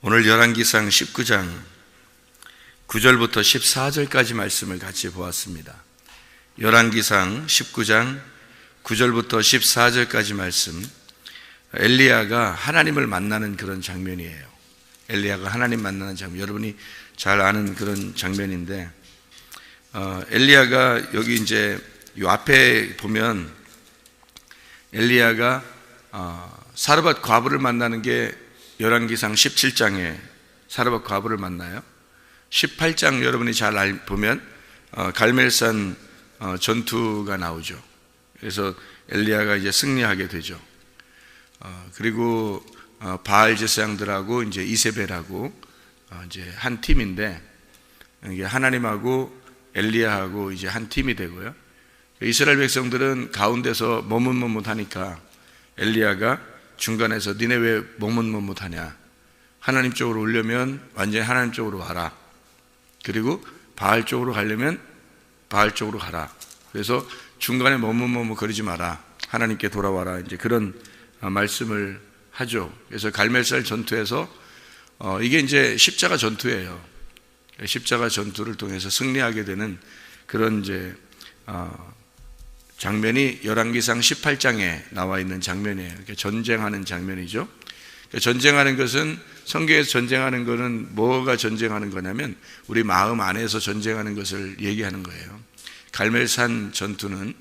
오늘 열왕기상 19장 9절부터 14절까지 말씀을 같이 보았습니다. 열왕기상 19장 9절부터 14절까지 말씀, 엘리야가 하나님을 만나는 그런 장면이에요. 엘리야가 하나님 만나는 장면, 여러분이 잘 아는 그런 장면인데, 엘리야가 여기 이제 이 앞에 보면 엘리야가 사르밧 과부를 만나는 게 열왕기상 17장에 사르밧 과부를 만나요. 18장 여러분이 잘 보면 갈멜산 전투가 나오죠. 그래서 엘리야가 이제 승리하게 되죠. 그리고 바알 제사장들하고 이제 이세벨하고 이제 한 팀인데, 이게 하나님하고 엘리야하고 이제 한 팀이 되고요. 이스라엘 백성들은 가운데서 머뭇머뭇하니까 엘리야가 중간에서 니네 왜 머뭇머뭇하냐, 하나님 쪽으로 오려면 완전히 하나님 쪽으로 와라, 그리고 바알 쪽으로 가려면 바알 쪽으로 가라. 그래서 중간에 머뭇머뭇 거리지 마라, 하나님께 돌아와라, 이제 그런 말씀을 하죠. 그래서 갈멜살 전투에서 이게 이제 십자가 전투예요. 십자가 전투를 통해서 승리하게 되는 그런 이제 장면이 열왕기상 18장에 나와 있는 장면이에요. 전쟁하는 장면이죠. 전쟁하는 것은, 성경에서 전쟁하는 것은 뭐가 전쟁하는 거냐면 우리 마음 안에서 전쟁하는 것을 얘기하는 거예요. 갈멜산 전투는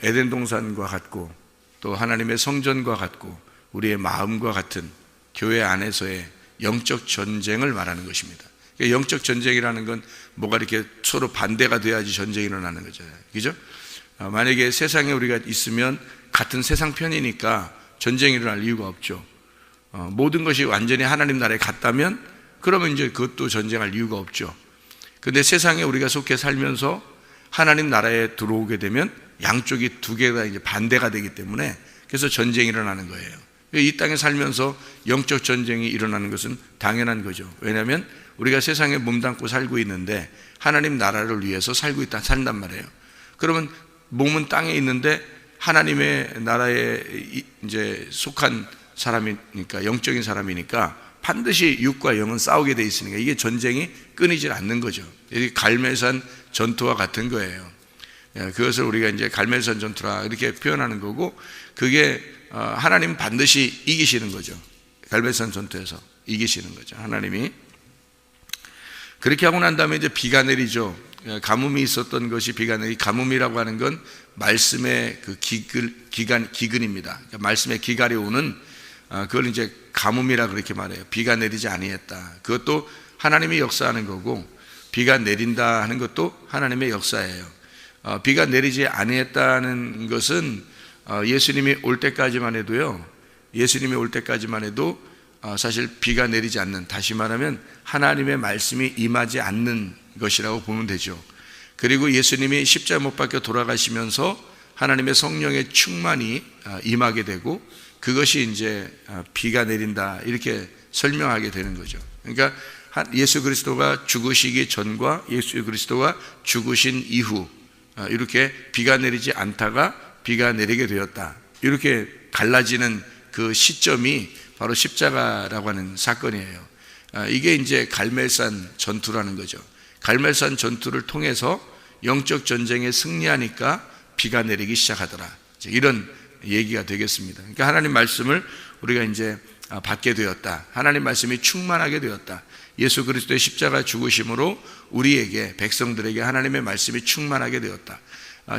에덴 동산과 같고 또 하나님의 성전과 같고 우리의 마음과 같은 교회 안에서의 영적 전쟁을 말하는 것입니다. 영적 전쟁이라는 건 뭐가 이렇게 서로 반대가 돼야지 전쟁이 일어나는 거잖아요. 그죠? 만약에 세상에 우리가 있으면 같은 세상 편이니까 전쟁이 일어날 이유가 없죠. 모든 것이 완전히 하나님 나라에 갔다면 그러면 이제 그것도 전쟁할 이유가 없죠. 근데 세상에 우리가 속해 살면서 하나님 나라에 들어오게 되면 양쪽이 두 개가 이제 반대가 되기 때문에 그래서 전쟁이 일어나는 거예요. 이 땅에 살면서 영적 전쟁이 일어나는 것은 당연한 거죠. 왜냐하면 우리가 세상에 몸담고 살고 있는데 하나님 나라를 위해서 산단 말이에요. 그러면 몸은 땅에 있는데 하나님의 나라에 이제 속한 사람이니까, 영적인 사람이니까 반드시 육과 영은 싸우게 돼 있으니까 이게 전쟁이 끊이질 않는 거죠. 이게 갈멜산 전투와 같은 거예요. 그것을 우리가 이제 갈멜산 전투라 이렇게 표현하는 거고, 그게 하나님 반드시 이기시는 거죠. 갈멜산 전투에서 이기시는 거죠, 하나님이. 그렇게 하고 난 다음에 이제 비가 내리죠. 가뭄이 있었던 것이 비가 내리, 가뭄이라고 하는 건 말씀의 그 기근입니다. 그러니까 말씀의 기갈이 오는, 그걸 이제 가뭄이라 그렇게 말해요. 비가 내리지 아니했다. 그것도 하나님이 역사하는 거고, 비가 내린다 하는 것도 하나님의 역사예요. 비가 내리지 아니했다는 것은 예수님이 올 때까지만 해도요, 예수님이 올 때까지만 해도 사실 비가 내리지 않는, 다시 말하면 하나님의 말씀이 임하지 않는 것이라고 보면 되죠. 그리고 예수님이 십자가 못 박혀 돌아가시면서 하나님의 성령의 충만이 임하게 되고, 그것이 이제 비가 내린다 이렇게 설명하게 되는 거죠. 그러니까 예수 그리스도가 죽으시기 전과 예수 그리스도가 죽으신 이후 이렇게 비가 내리지 않다가 비가 내리게 되었다, 이렇게 갈라지는 그 시점이 바로 십자가라고 하는 사건이에요. 이게 이제 갈멜산 전투라는 거죠. 갈멜산 전투를 통해서 영적 전쟁에 승리하니까 비가 내리기 시작하더라, 이런 얘기가 되겠습니다. 그러니까 하나님 말씀을 우리가 이제 받게 되었다, 하나님 말씀이 충만하게 되었다. 예수 그리스도의 십자가 죽으심으로 우리에게, 백성들에게 하나님의 말씀이 충만하게 되었다.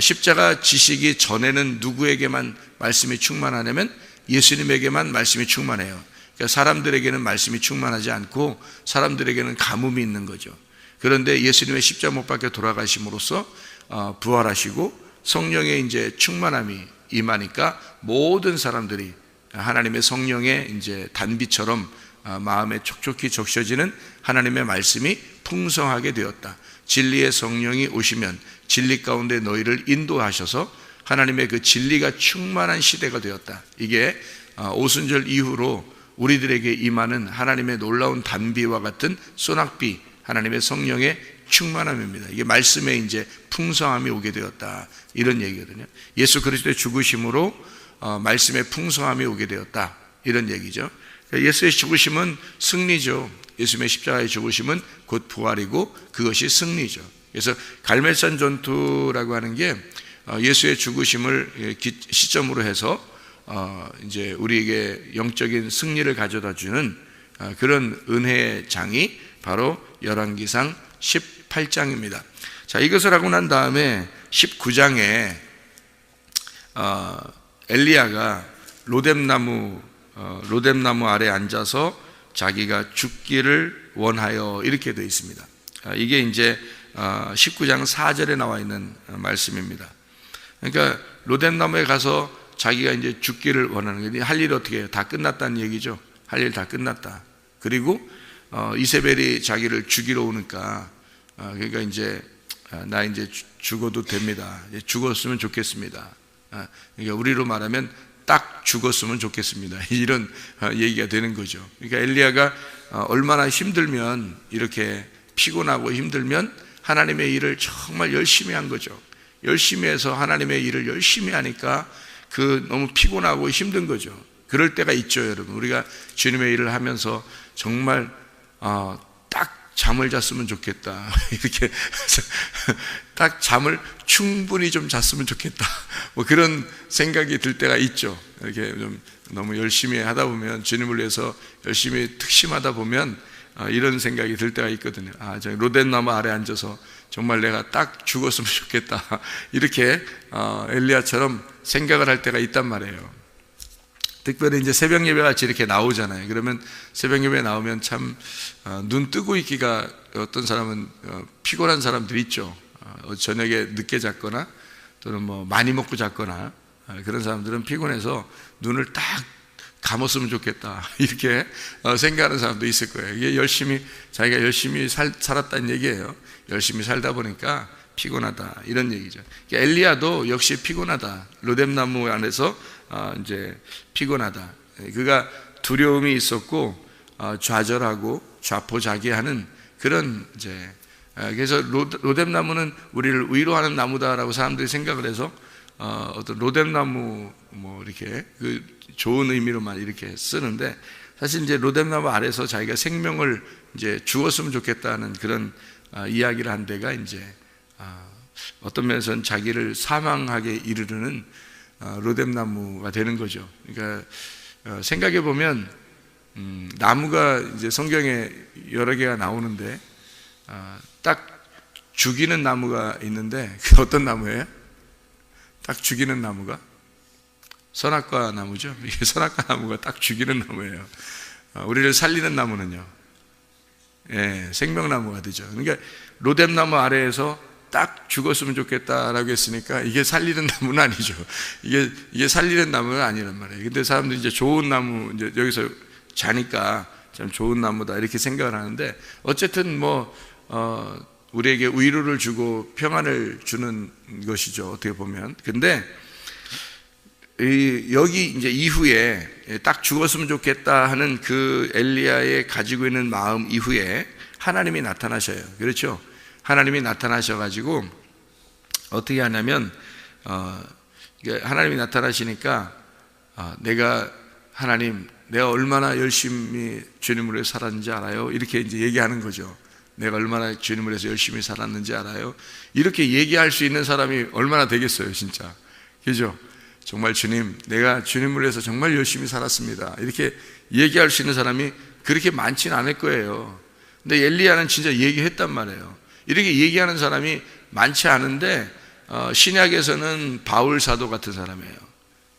십자가 지시기 전에는 누구에게만 말씀이 충만하냐면 예수님에게만 말씀이 충만해요. 그러니까 사람들에게는 말씀이 충만하지 않고 사람들에게는 가뭄이 있는 거죠. 그런데 예수님의 십자가 못 박혀 돌아가심으로써 부활하시고 성령의 이제 충만함이 임하니까 모든 사람들이 하나님의 성령의 이제 단비처럼 마음에 촉촉히 적셔지는 하나님의 말씀이 풍성하게 되었다. 진리의 성령이 오시면 진리 가운데 너희를 인도하셔서 하나님의 그 진리가 충만한 시대가 되었다. 이게 오순절 이후로 우리들에게 임하는 하나님의 놀라운 단비와 같은 소낙비, 하나님의 성령의 충만함입니다. 이게 말씀에 이제 풍성함이 오게 되었다, 이런 얘기거든요. 예수 그리스도의 죽으심으로 말씀의 풍성함이 오게 되었다, 이런 얘기죠. 예수의 죽으심은 승리죠. 예수님의 십자가의 죽으심은 곧 부활이고 그것이 승리죠. 그래서 갈멜산 전투라고 하는 게 예수의 죽으심을 시점으로 해서 이제 우리에게 영적인 승리를 가져다 주는 그런 은혜의 장이 바로 열왕기상 18장입니다. 자, 이것을 하고 난 다음에 19장에 엘리야가 로뎀나무 아래 앉아서 자기가 죽기를 원하여 이렇게 되어 있습니다. 이게 이제 19장 4절에 나와 있는 말씀입니다. 그러니까 로뎀나무에 가서 자기가 이제 죽기를 원하는 게, 할 일이 어떻게 해요? 다 끝났다는 얘기죠. 할 일 다 끝났다. 그리고 이세벨이 자기를 죽이러 오니까 그러니까 이제 나 이제 죽어도 됩니다. 이제 죽었으면 좋겠습니다. 그러니까 우리로 말하면 딱 죽었으면 좋겠습니다. 이런 얘기가 되는 거죠. 그러니까 엘리야가 얼마나 힘들면, 이렇게 피곤하고 힘들면 하나님의 일을 정말 열심히 한 거죠. 열심히 해서 하나님의 일을 열심히 하니까 너무 피곤하고 힘든 거죠. 그럴 때가 있죠, 여러분. 우리가 주님의 일을 하면서 정말 딱 잠을 잤으면 좋겠다. 이렇게 딱 잠을 충분히 좀 잤으면 좋겠다. 뭐 그런 생각이 들 때가 있죠. 이렇게 좀 너무 열심히 하다 보면, 주님을 위해서 열심히 특심하다 보면 이런 생각이 들 때가 있거든요. 저 로뎀나무 아래 앉아서 정말 내가 딱 죽었으면 좋겠다. 이렇게 엘리야처럼 생각을 할 때가 있단 말이에요. 특별히 이제 새벽 예배 같이 이렇게 나오잖아요. 그러면 새벽 예배 나오면 참 눈 뜨고 있기가, 어떤 사람은 피곤한 사람들이 있죠. 저녁에 늦게 잤거나 또는 뭐 많이 먹고 잤거나 그런 사람들은 피곤해서 눈을 딱 감았으면 좋겠다, 이렇게 생각하는 사람도 있을 거예요. 이게 자기가 열심히 살았다는 얘기예요. 열심히 살다 보니까 피곤하다, 이런 얘기죠. 그러니까 엘리야도 역시 피곤하다. 로뎀나무 안에서 이제 피곤하다. 그가 두려움이 있었고 좌절하고 좌포자기하는 그런 이제, 그래서 로뎀나무는 우리를 위로하는 나무다라고 사람들이 생각을 해서 어떤 로뎀나무 뭐 이렇게 그 좋은 의미로만 이렇게 쓰는데, 사실 이제 로뎀나무 아래서 자기가 생명을 이제 주었으면 좋겠다는 그런 이야기를 한 데가 이제 어떤 면에서는 자기를 사망하게 이르르는 로뎀나무가 되는 거죠. 그러니까 생각해 보면 나무가 이제 성경에 여러 개가 나오는데 딱 죽이는 나무가 있는데, 그 어떤 나무예요? 딱 죽이는 나무가 선악과 나무죠. 이게 선악과 나무가 딱 죽이는 나무예요. 우리를 살리는 나무는요, 생명나무가 되죠. 그러니까 로뎀나무 아래에서 딱 죽었으면 좋겠다라고 했으니까 이게 살리는 나무는 아니죠. 이게 살리는 나무는 아니란 말이에요. 근데 사람들이 이제 좋은 나무, 이제 여기서 자니까 참 좋은 나무다, 이렇게 생각을 하는데, 어쨌든 뭐 우리에게 위로를 주고 평안을 주는 것이죠, 어떻게 보면. 근데 여기 이제 이후에 딱 죽었으면 좋겠다 하는 그 엘리야의 가지고 있는 마음 이후에 하나님이 나타나셔요. 그렇죠? 하나님이 나타나셔가지고 어떻게 하냐면, 하나님이 나타나시니까 내가 얼마나 열심히 주님을 위해서 살았는지 알아요? 이렇게 이제 얘기하는 거죠. 내가 얼마나 주님을 위해서 열심히 살았는지 알아요? 이렇게 얘기할 수 있는 사람이 얼마나 되겠어요, 진짜. 그죠? 정말 주님, 내가 주님을 위해서 정말 열심히 살았습니다, 이렇게 얘기할 수 있는 사람이 그렇게 많지는 않을 거예요. 근데 엘리야는 진짜 얘기했단 말이에요. 이렇게 얘기하는 사람이 많지 않은데 신약에서는 바울 사도 같은 사람이에요.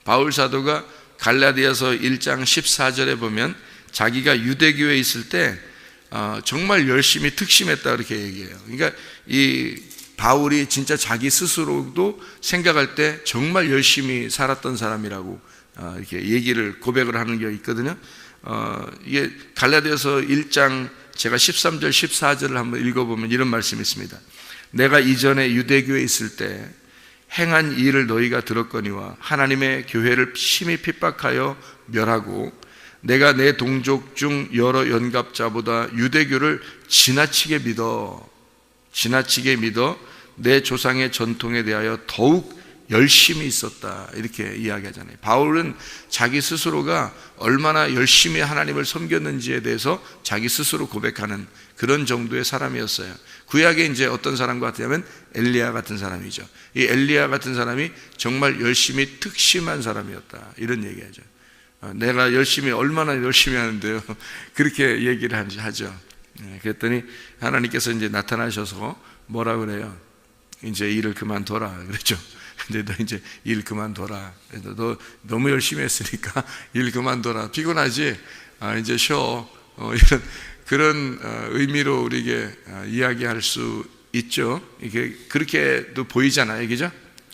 바울 사도가 갈라디아서 1장 14절에 보면 자기가 유대교에 있을 때 정말 열심히 특심했다, 이렇게 얘기해요. 그러니까 이 바울이 진짜 자기 스스로도 생각할 때 정말 열심히 살았던 사람이라고 이렇게 고백을 하는 게 있거든요. 이게 갈라디아서 1장 제가 13절 14절을 한번 읽어보면 이런 말씀이 있습니다. 내가 이전에 유대교에 있을 때 행한 일을 너희가 들었거니와 하나님의 교회를 심히 핍박하여 멸하고 내가 내 동족 중 여러 연갑자보다 유대교를 지나치게 믿어 내 조상의 전통에 대하여 더욱 열심히 있었다 이렇게 이야기하잖아요. 바울은 자기 스스로가 얼마나 열심히 하나님을 섬겼는지에 대해서 자기 스스로 고백하는 그런 정도의 사람이었어요. 구약에 이제 어떤 사람 같으냐면 엘리야 같은 사람이죠. 이 엘리야 같은 사람이 정말 열심히 특심한 사람이었다 이런 얘기하죠. 내가 얼마나 열심히 하는데요. 그렇게 얘기를 하죠. 그랬더니 하나님께서 이제 나타나셔서 뭐라 그래요? 이제 일을 그만둬라 그랬죠. 근데 너 이제 일 그만둬라. 너 너무 열심히 했으니까 일 그만둬라. 피곤하지? 이제 쉬어. 이런 그런 의미로 우리에게 이야기할 수 있죠. 이게 그렇게도 보이잖아요, 그죠?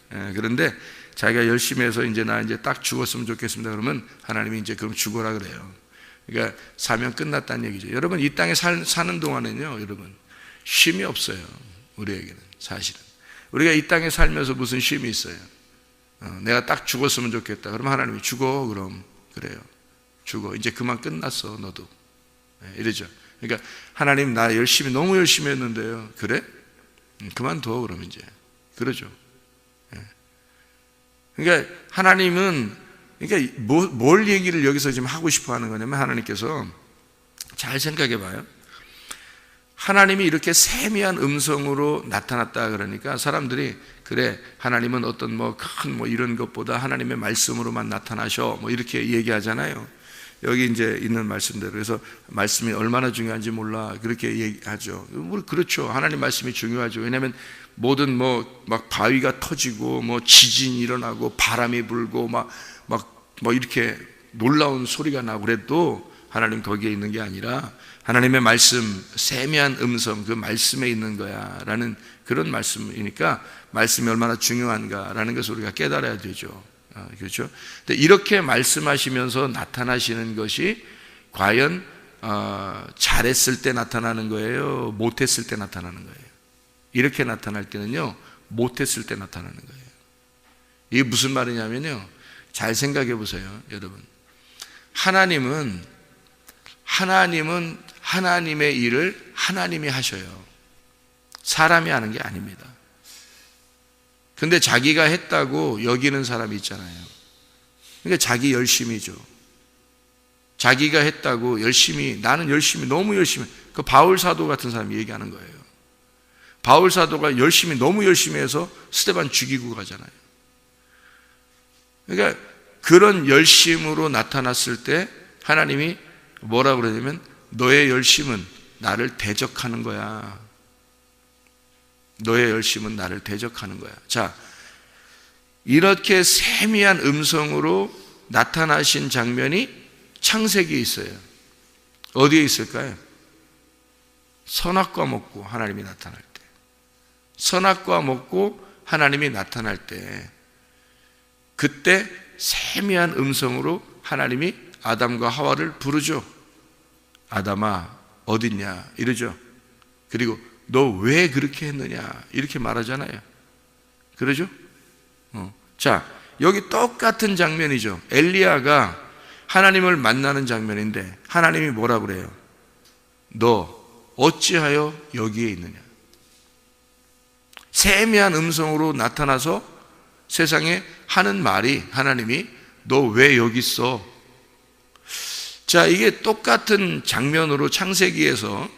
그런데 자기가 열심히 해서 이제 나 이제 딱 죽었으면 좋겠습니다. 그러면 하나님이 이제 그럼 죽어라 그래요. 그러니까 사명 끝났다는 얘기죠. 여러분 이 땅에 사는 동안에는요, 여러분 쉼이 없어요. 우리에게는 사실은 우리가 이 땅에 살면서 무슨 쉼이 있어요? 내가 딱 죽었으면 좋겠다. 그러면 하나님이 죽어. 그럼 그래요. 죽어. 이제 그만 끝났어. 너도. 이러죠. 그러니까 하나님 나 너무 열심히 했는데요. 그래? 그만둬. 그럼 이제 그러죠. 그러니까 하나님은 그러니까 뭘 얘기를 여기서 지금 하고 싶어 하는 거냐면 하나님께서 잘 생각해 봐요. 하나님이 이렇게 세미한 음성으로 나타났다 그러니까 사람들이 그래 하나님은 어떤 큰 이런 것보다 하나님의 말씀으로만 나타나셔 이렇게 얘기하잖아요. 여기 이제 있는 말씀대로. 그래서 말씀이 얼마나 중요한지 몰라 그렇게 얘기하죠. 그렇죠. 하나님 말씀이 중요하죠. 왜냐하면 모든 막 바위가 터지고 지진이 일어나고 바람이 불고 막 이렇게 놀라운 소리가 나고 그래도 하나님 거기에 있는 게 아니라 하나님의 말씀, 세미한 음성, 그 말씀에 있는 거야 라는 그런 말씀이니까 말씀이 얼마나 중요한가라는 것을 우리가 깨달아야 되죠. 그렇죠? 근데 이렇게 말씀하시면서 나타나시는 것이 과연 잘했을 때 나타나는 거예요? 못했을 때 나타나는 거예요? 이렇게 나타날 때는요, 못했을 때 나타나는 거예요. 이게 무슨 말이냐면요, 잘 생각해 보세요, 여러분. 하나님은 하나님의 일을 하나님이 하셔요. 사람이 하는 게 아닙니다. 근데 자기가 했다고 여기는 사람이 있잖아요. 그러니까 자기 열심이죠. 자기가 했다고 나는 너무 열심히, 그 바울 사도 같은 사람이 얘기하는 거예요. 바울 사도가 너무 열심히 해서 스데반 죽이고 가잖아요. 그러니까 그런 열심으로 나타났을 때 하나님이 뭐라고 그러냐면 너의 열심은 나를 대적하는 거야. 너의 열심은 나를 대적하는 거야. 자, 이렇게 세미한 음성으로 나타나신 장면이 창세기에 있어요. 어디에 있을까요? 선악과 먹고 하나님이 나타날 때. 선악과 먹고 하나님이 나타날 때, 그때 세미한 음성으로 하나님이 아담과 하와를 부르죠. 아담아 어딨냐 이러죠. 그리고 너 왜 그렇게 했느냐 이렇게 말하잖아요. 그러죠? 자, 여기 똑같은 장면이죠. 엘리야가 하나님을 만나는 장면인데 하나님이 뭐라 그래요? 너 어찌하여 여기에 있느냐. 세미한 음성으로 나타나서 세상에 하는 말이, 하나님이 너 왜 여기 있어? 자, 이게 똑같은 장면으로 창세기에서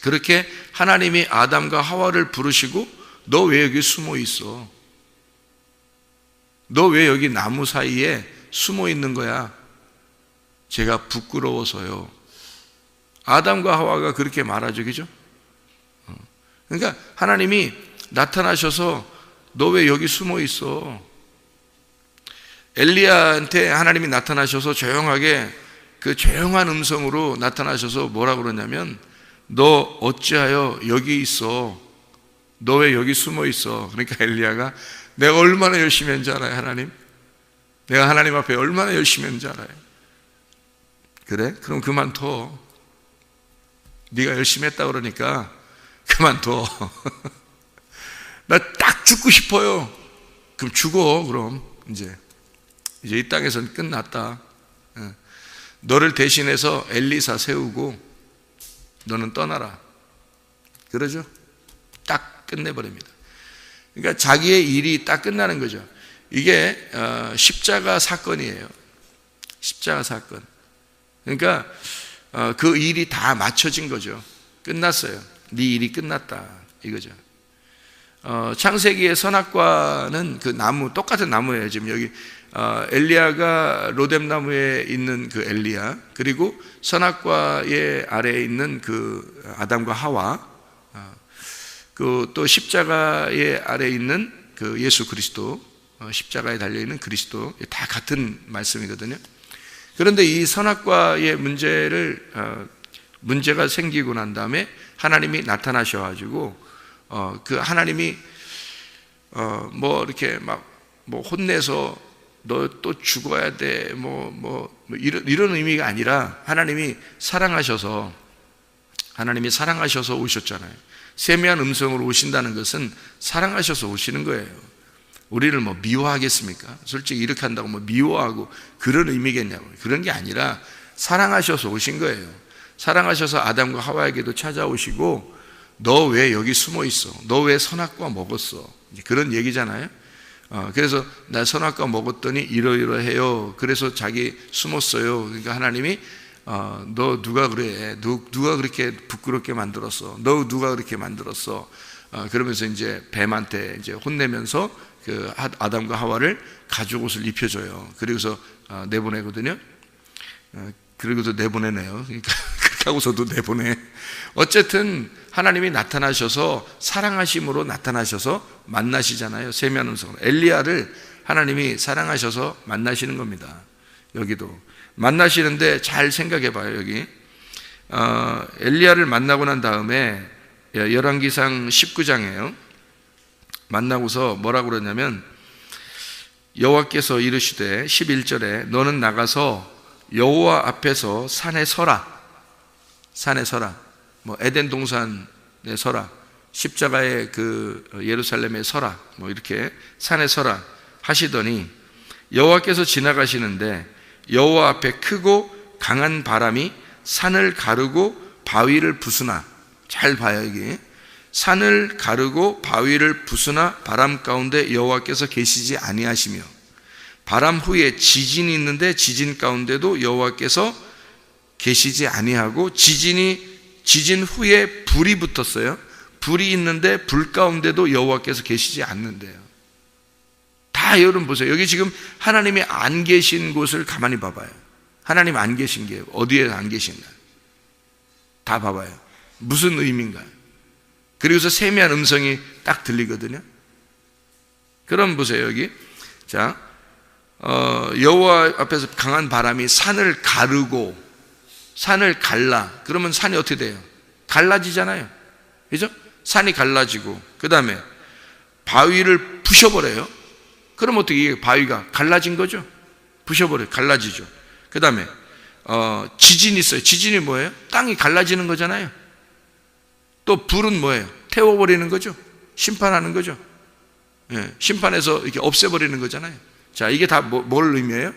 그렇게 하나님이 아담과 하와를 부르시고 너 왜 여기 숨어 있어? 너 왜 여기 나무 사이에 숨어 있는 거야? 제가 부끄러워서요. 아담과 하와가 그렇게 말하죠, 그죠? 그러니까 하나님이 나타나셔서 너 왜 여기 숨어 있어? 엘리야한테 하나님이 나타나셔서 조용하게 그 조용한 음성으로 나타나셔서 뭐라 그러냐면 너 어찌하여 여기 있어? 너 왜 여기 숨어 있어? 그러니까 엘리야가 내가 얼마나 열심히 했는지 알아요, 하나님? 내가 하나님 앞에 얼마나 열심히 했는지 알아요? 그래? 그럼 그만둬. 네가 열심히 했다 그러니까 그만둬. 나 딱 죽고 싶어요. 그럼 죽어. 그럼 이제 이 땅에서는 끝났다. 너를 대신해서 엘리사 세우고 너는 떠나라. 그러죠? 딱 끝내버립니다. 그러니까 자기의 일이 딱 끝나는 거죠. 이게 십자가 사건이에요. 십자가 사건. 그러니까 그 일이 다 맞춰진 거죠. 끝났어요. 네 일이 끝났다 이거죠. 창세기의 선악과는 그 나무, 똑같은 나무예요. 지금 여기 엘리야가 로뎀나무에 있는 그 엘리야, 그리고 선악과의 아래에 있는 그 아담과 하와, 그 또 십자가의 아래에 있는 그 예수 그리스도, 십자가에 달려있는 그리스도, 다 같은 말씀이거든요. 그런데 이 선악과의 문제가 생기고 난 다음에 하나님이 나타나셔가지고 그 하나님이 뭐 이렇게 막 뭐 혼내서 너 또 죽어야 돼 이런 의미가 아니라 하나님이 사랑하셔서 오셨잖아요. 세미한 음성으로 오신다는 것은 사랑하셔서 오시는 거예요. 우리를 뭐 미워하겠습니까? 솔직히 이렇게 한다고 뭐 미워하고 그런 의미겠냐고. 그런 게 아니라 사랑하셔서 오신 거예요. 사랑하셔서 아담과 하와에게도 찾아오시고, 너 왜 여기 숨어 있어? 너 왜 선악과 먹었어? 그런 얘기잖아요. 그래서 나 선악과 먹었더니 이러이러해요. 그래서 자기 숨었어요. 그러니까 하나님이 너 누가 그래? 누가 그렇게 부끄럽게 만들었어? 너 누가 그렇게 만들었어? 그러면서 이제 뱀한테 이제 혼내면서 그 아담과 하와를 가죽 옷을 입혀줘요. 그리고서 내보내거든요. 그리고도 내보내네요. 그러니까 그렇게 하고서도 내보내. 어쨌든 하나님이 나타나셔서 사랑하심으로 나타나셔서 만나시잖아요. 세미한 음성으로. 엘리야를 하나님이 사랑하셔서 만나시는 겁니다. 여기도 만나시는데 잘 생각해 봐요. 여기 엘리야를 만나고 난 다음에 열왕기상 19장이에요. 만나고서 뭐라고 그러냐면, 여호와께서 이르시되 11절에 너는 나가서 여호와 앞에서 산에 서라. 산에 서라. 뭐 에덴 동산에 서라. 십자가의 그 예루살렘에 서라. 뭐 이렇게 산에 서라 하시더니, 여호와께서 지나가시는데 여호와 앞에 크고 강한 바람이 산을 가르고 바위를 부수나, 잘 봐요. 이게 산을 가르고 바위를 부수나 바람 가운데 여호와께서 계시지 아니하시며, 바람 후에 지진이 있는데 지진 가운데도 여호와께서 계시지 아니하고, 지진 후에 불이 붙었어요. 불이 있는데 불 가운데도 여호와께서 계시지 않는데요. 다 여러분 보세요. 여기 지금 하나님이 안 계신 곳을 가만히 봐봐요. 하나님 안 계신 게 어디에 안 계신가? 다 봐봐요. 무슨 의미인가? 그리고서 세미한 음성이 딱 들리거든요. 그럼 보세요. 여기 자, 여호와 앞에서 강한 바람이 산을 가르고 산을 갈라. 그러면 산이 어떻게 돼요? 갈라지잖아요. 그죠? 산이 갈라지고, 그 다음에 바위를 부셔버려요. 그럼 어떻게 이게 바위가 갈라진 거죠? 부셔버려요. 갈라지죠. 그 다음에 지진이 있어요. 지진이 뭐예요? 땅이 갈라지는 거잖아요. 또 불은 뭐예요? 태워버리는 거죠. 심판하는 거죠. 예, 심판해서 이렇게 없애버리는 거잖아요. 자, 이게 다 뭘 의미해요?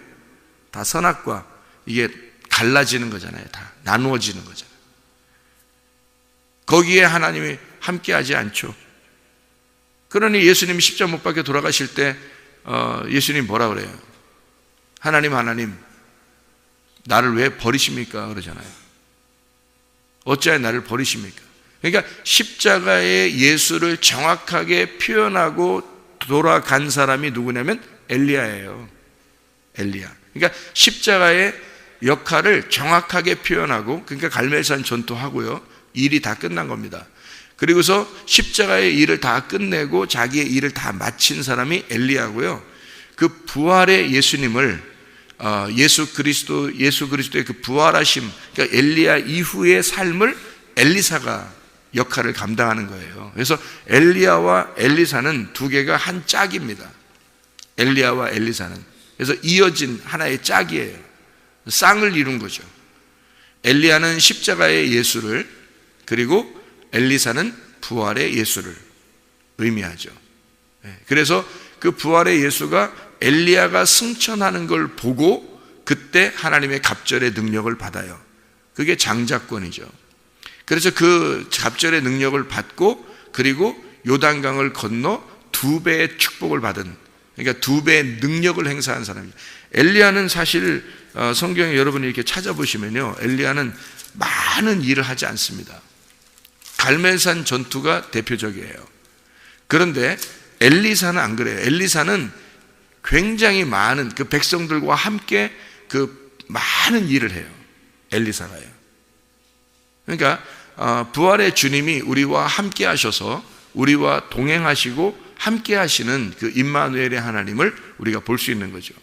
다 선악과 이게 갈라지는 거잖아요. 다 나누어지는 거잖아요. 거기에 하나님이 함께하지 않죠. 그러니 예수님이 십자가 못 박혀 돌아가실 때 예수님 뭐라 그래요? 하나님 나를 왜 버리십니까? 그러잖아요. 어찌하여 나를 버리십니까? 그러니까 십자가의 예수를 정확하게 표현하고 돌아간 사람이 누구냐면 엘리야예요. 엘리야. 그러니까 십자가의 역할을 정확하게 표현하고, 그러니까 갈멜산 전투하고요, 일이 다 끝난 겁니다. 그리고서 십자가의 일을 다 끝내고 자기의 일을 다 마친 사람이 엘리야고요. 그 부활의 예수님을 예수 그리스도의 그 부활하심, 그러니까 엘리야 이후의 삶을 엘리사가 역할을 감당하는 거예요. 그래서 엘리야와 엘리사는 두 개가 한 짝입니다. 엘리야와 엘리사는. 그래서 이어진 하나의 짝이에요. 쌍을 이룬 거죠. 엘리야는 십자가의 예수를, 그리고 엘리사는 부활의 예수를 의미하죠. 그래서 그 부활의 예수가 엘리야가 승천하는 걸 보고 그때 하나님의 갑절의 능력을 받아요. 그게 장자권이죠. 그래서 그 갑절의 능력을 받고, 그리고 요단강을 건너 두 배의 축복을 받은, 그러니까 두 배의 능력을 행사한 사람이죠. 엘리야는 사실 성경에 여러분이 이렇게 찾아보시면요, 엘리야는 많은 일을 하지 않습니다. 갈멜산 전투가 대표적이에요. 그런데 엘리사는 안 그래요. 엘리사는 굉장히 많은 그 백성들과 함께 그 많은 일을 해요. 엘리사가요. 그러니까 부활의 주님이 우리와 함께 하셔서 우리와 동행하시고 함께 하시는 그 임마누엘의 하나님을 우리가 볼 수 있는 거죠.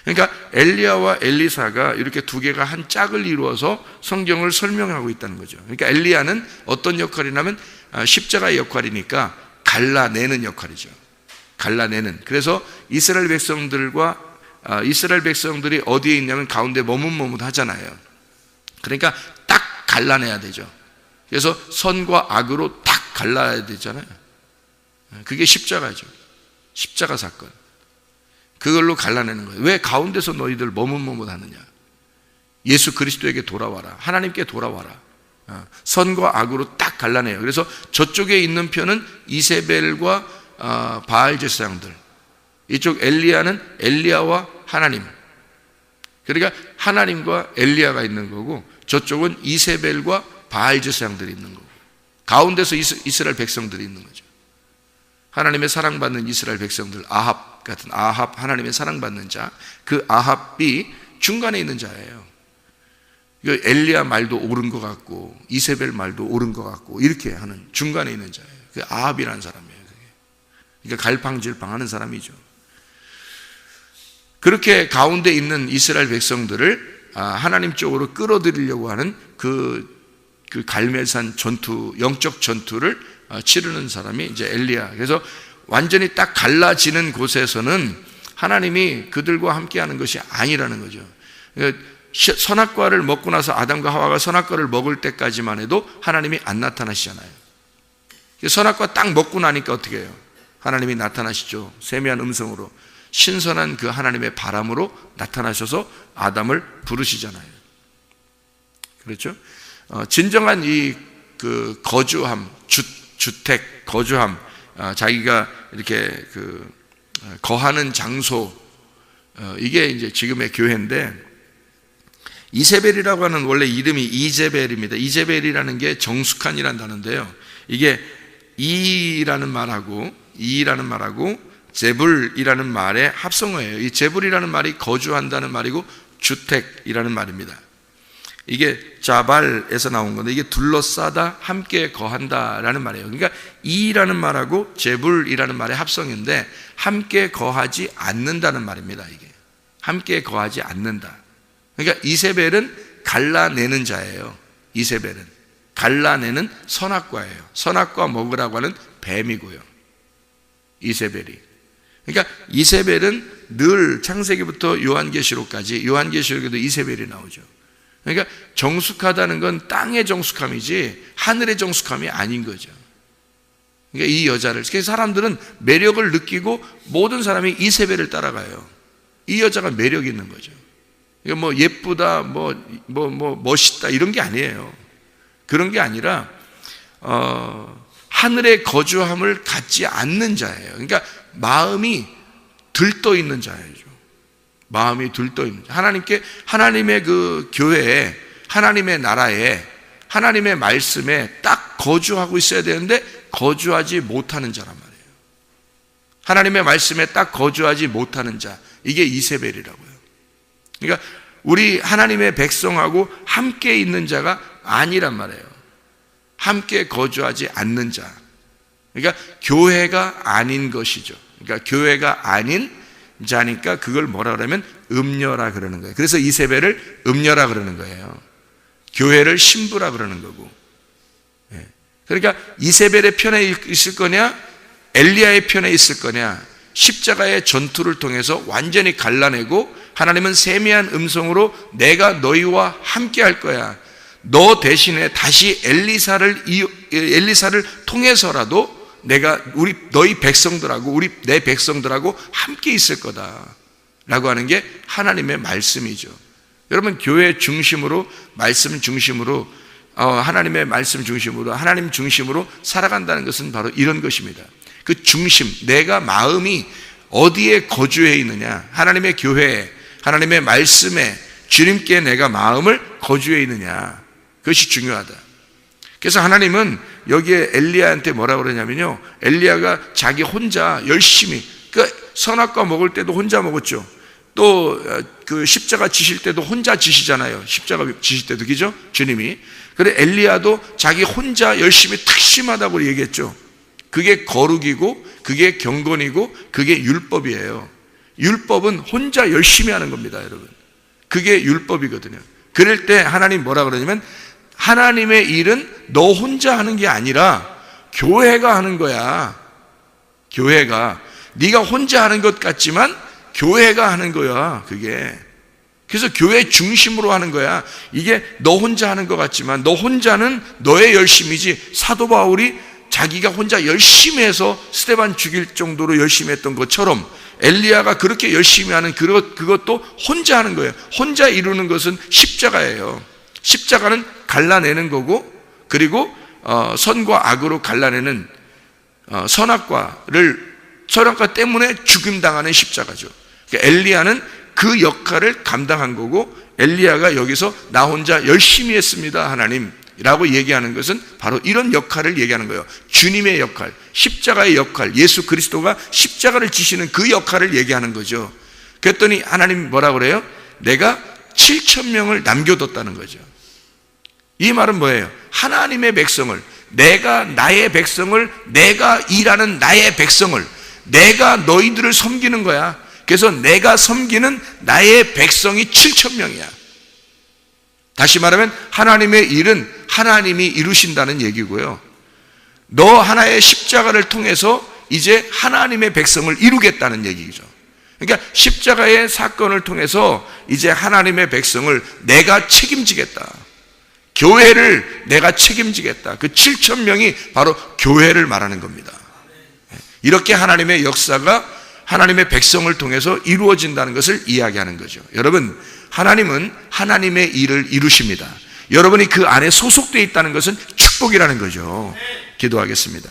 그러니까 엘리야와 엘리사가 이렇게 두 개가 한 짝을 이루어서 성경을 설명하고 있다는 거죠. 그러니까 엘리야는 어떤 역할이냐면 십자가의 역할이니까 갈라내는 역할이죠. 갈라내는. 그래서 이스라엘 백성들이 어디에 있냐면 가운데 머뭇머뭇하잖아요. 그러니까 딱 갈라내야 되죠. 그래서 선과 악으로 딱 갈라야 되잖아요. 그게 십자가죠. 십자가 사건. 그걸로 갈라내는 거예요. 왜 가운데서 너희들 머뭇머뭇하느냐? 예수 그리스도에게 돌아와라. 하나님께 돌아와라. 선과 악으로 딱 갈라내요. 그래서 저쪽에 있는 편은 이세벨과 바알 제사장들, 이쪽 엘리야는 엘리야와 하나님. 그러니까 하나님과 엘리야가 있는 거고, 저쪽은 이세벨과 바알 제사장들이 있는 거고, 가운데서 이스라엘 백성들이 있는 거죠. 하나님의 사랑받는 이스라엘 백성들, 아합 같은 아합, 하나님의 사랑받는 자, 그 아합이 중간에 있는 자예요. 엘리야 말도 옳은 것 같고 이세벨 말도 옳은 것 같고 이렇게 하는 중간에 있는 자예요. 그 아합이라는 사람이에요. 그러니까 갈팡질팡하는 사람이죠. 그렇게 가운데 있는 이스라엘 백성들을 하나님 쪽으로 끌어들이려고 하는 그 갈멜산 전투, 영적 전투를 치르는 사람이 이제 엘리야. 그래서 완전히 딱 갈라지는 곳에서는 하나님이 그들과 함께하는 것이 아니라는 거죠. 그러니까 선악과를 먹고 나서 아담과 하와가 선악과를 먹을 때까지만 해도 하나님이 안 나타나시잖아요. 선악과 딱 먹고 나니까 어떻게 해요? 하나님이 나타나시죠. 세미한 음성으로, 신선한 그 하나님의 바람으로 나타나셔서 아담을 부르시잖아요. 그렇죠? 진정한 그 거주함, 주택, 거주함, 자기가 이렇게 거하는 장소, 이게 이제 지금의 교회인데, 이세벨이라고 하는 원래 이름이 이제벨입니다. 이제벨이라는 게 정숙한이라는 단어인데요, 이게 이라는 말하고 제불이라는 말의 합성어예요. 이 제불이라는 말이 거주한다는 말이고 주택이라는 말입니다. 이게 자발에서 나온 건데, 이게 둘러싸다, 함께 거한다라는 말이에요. 그러니까 이라는 말하고 제불이라는 말의 합성인데 함께 거하지 않는다는 말입니다. 이게 함께 거하지 않는다. 그러니까 이세벨은 갈라내는 자예요. 이세벨은 갈라내는 선악과예요. 선악과 먹으라고 하는 뱀이고요, 이세벨이. 그러니까 이세벨은 늘 창세기부터 요한계시록까지, 요한계시록에도 이세벨이 나오죠. 그러니까 정숙하다는 건 땅의 정숙함이지 하늘의 정숙함이 아닌 거죠. 그러니까 이 여자를, 사람들은 매력을 느끼고 모든 사람이 이세벨을 따라가요. 이 여자가 매력이 있는 거죠. 그러니까 뭐 예쁘다, 멋있다 이런 게 아니에요. 그런 게 아니라 하늘의 거주함을 갖지 않는 자예요. 그러니까 마음이 들떠 있는 자예요. 마음이 들떠 있는 자. 하나님의 그 교회에, 하나님의 나라에, 하나님의 말씀에 딱 거주하고 있어야 되는데 거주하지 못하는 자란 말이에요. 하나님의 말씀에 딱 거주하지 못하는 자, 이게 이세벨이라고요. 그러니까 우리 하나님의 백성하고 함께 있는 자가 아니란 말이에요. 함께 거주하지 않는 자. 그러니까 교회가 아닌 것이죠. 그러니까 교회가 아닌 자니까 그걸 뭐라 그러면 음녀라 그러는 거예요. 그래서 이세벨을 음녀라 그러는 거예요. 교회를 신부라 그러는 거고. 그러니까 이세벨의 편에 있을 거냐, 엘리야의 편에 있을 거냐, 십자가의 전투를 통해서 완전히 갈라내고 하나님은 세미한 음성으로 내가 너희와 함께 할 거야. 너 대신에 다시 엘리사를 통해서라도 내가 너희 백성들하고 내 백성들하고 함께 있을 거다라고 하는 게 하나님의 말씀이죠. 여러분, 교회 중심으로, 말씀 중심으로, 하나님의 말씀 중심으로, 하나님 중심으로 살아간다는 것은 바로 이런 것입니다. 그 중심, 내가 마음이 어디에 거주해 있느냐, 하나님의 교회에, 하나님의 말씀에, 주님께 내가 마음을 거주해 있느냐, 그것이 중요하다. 그래서 하나님은 여기에 엘리야한테 뭐라고 그러냐면요, 엘리야가 자기 혼자 열심히, 그러니까 선악과 먹을 때도 혼자 먹었죠. 또 그 십자가 지실 때도 혼자 지시잖아요. 십자가 지실 때도, 그죠? 주님이. 그래 엘리야도 자기 혼자 열심히 특심하다고 얘기했죠. 그게 거룩이고, 그게 경건이고, 그게 율법이에요. 율법은 혼자 열심히 하는 겁니다, 여러분. 그게 율법이거든요. 그럴 때 하나님 뭐라 그러냐면, 하나님의 일은 너 혼자 하는 게 아니라 교회가 하는 거야. 교회가. 네가 혼자 하는 것 같지만 교회가 하는 거야, 그게. 그래서 교회 중심으로 하는 거야. 이게 너 혼자 하는 것 같지만 너 혼자는 너의 열심이지, 사도 바울이 자기가 혼자 열심히 해서 스데반 죽일 정도로 열심히 했던 것처럼 엘리야가 그렇게 열심히 하는 그것도 혼자 하는 거예요. 혼자 이루는 것은 십자가예요. 십자가는 갈라내는 거고, 그리고 선과 악으로 갈라내는 선악과 때문에 죽임당하는 십자가죠. 그러니까 엘리야는 그 역할을 감당한 거고, 엘리야가 여기서 나 혼자 열심히 했습니다, 하나님이라고 얘기하는 것은 바로 이런 역할을 얘기하는 거예요. 주님의 역할, 십자가의 역할, 예수 그리스도가 십자가를 지시는 그 역할을 얘기하는 거죠. 그랬더니 하나님 뭐라 그래요? 내가 7,000명을 남겨뒀다는 거죠. 이 말은 뭐예요? 하나님의 백성을, 나의 백성을, 내가 일하는 나의 백성을, 내가 너희들을 섬기는 거야. 그래서 내가 섬기는 나의 백성이 7,000명이야. 다시 말하면 하나님의 일은 하나님이 이루신다는 얘기고요. 너 하나의 십자가를 통해서 이제 하나님의 백성을 이루겠다는 얘기죠. 그러니까 십자가의 사건을 통해서 이제 하나님의 백성을 내가 책임지겠다. 교회를 내가 책임지겠다. 그 7,000명이 바로 교회를 말하는 겁니다. 이렇게 하나님의 역사가 하나님의 백성을 통해서 이루어진다는 것을 이야기하는 거죠. 여러분, 하나님은 하나님의 일을 이루십니다. 여러분이 그 안에 소속되어 있다는 것은 축복이라는 거죠. 기도하겠습니다.